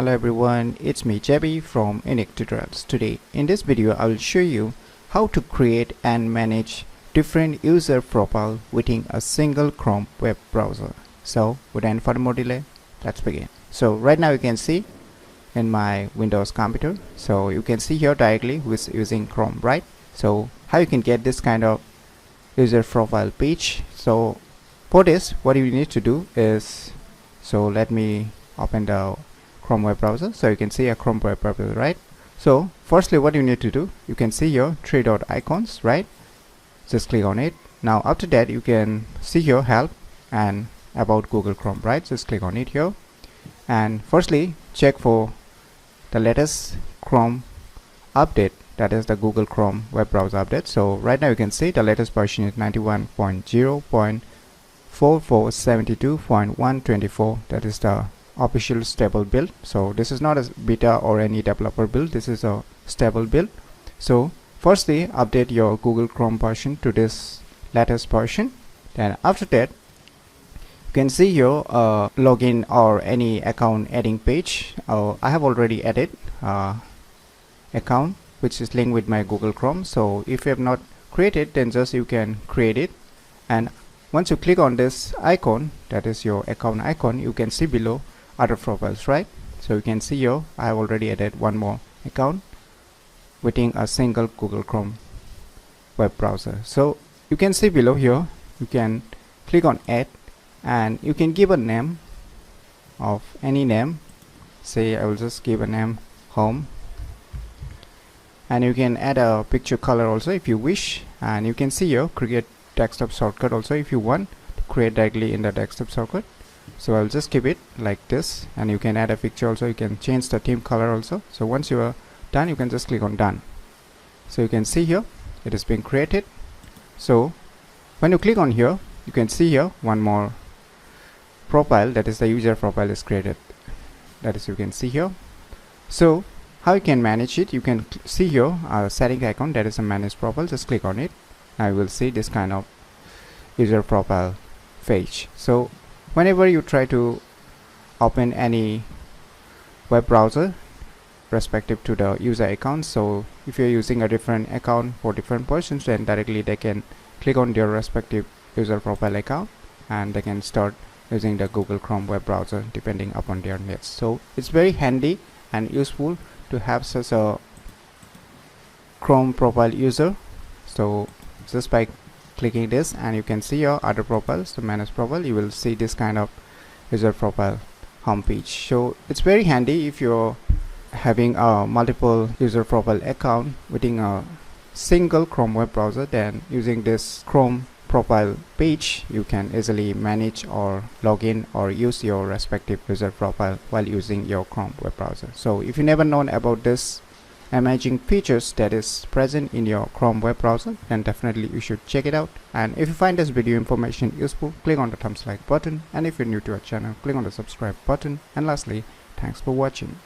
Hello everyone, it's me JB from UniqueTutorials. Today in this video I will show you how to create and manage different user profile within a single Chrome web browser. So without any further more delay, let's begin. So right now you can see in my Windows computer, so you can see here directly with using Chrome, right? So how you can get this kind of user profile page. So for this what you need to do is, so let me open the Chrome web browser. So you can see a Chrome web browser, right? So firstly what you need to do, you can see your three dot icons, right? Just click on it. Now after that you can see here help and about Google Chrome, right? Just click on it here, and firstly check for the latest Chrome update, that is the Google Chrome web browser update. So right now you can see the latest version is 91.0.4472.124. that is the official stable build. So this is not a beta or any developer build, this is a stable build. So firstly update your Google Chrome version to this latest version. Then after that you can see here login or any account adding page. I have already added account which is linked with my Google Chrome. So if you have not created, then just you can create it, and once you click on this icon, that is your account icon, you can see below other profiles, right? So you can see here I have already added one more account within a single Google Chrome web browser. So you can see below here, you can click on add and you can give a name of any name. Say I will just give a name home, and you can add a picture color also if you wish, and you can see here create desktop shortcut also if you want to create directly in the desktop shortcut. So I'll just keep it like this, and you can add a picture also, you can change the theme color also. So once you are done, you can just click on done. So you can see here it is being created. So when you click on here, you can see here one more profile, that is the user profile is created, that is you can see here. So how you can manage it, you can see here a setting icon, that is a manage profile. Just click on it. Now you will see this kind of user profile page. So whenever you try to open any web browser respective to the user account, so if you're using a different account for different persons, then directly they can click on their respective user profile account and they can start using the Google Chrome web browser depending upon their needs. So it's very handy and useful to have such a Chrome profile user. So just by clicking this, and you can see your other profiles, the manage profile, you will see this kind of user profile homepage. So it's very handy if you're having a multiple user profile account within a single Chrome web browser. Then using this Chrome profile page, you can easily manage or log in or use your respective user profile while using your Chrome web browser. So if you never known about this amazing features that is present in your Chrome web browser, then definitely you should check it out. And if you find this video information useful, click on the thumbs like button, and if you're new to our channel, click on the subscribe button. And lastly, thanks for watching.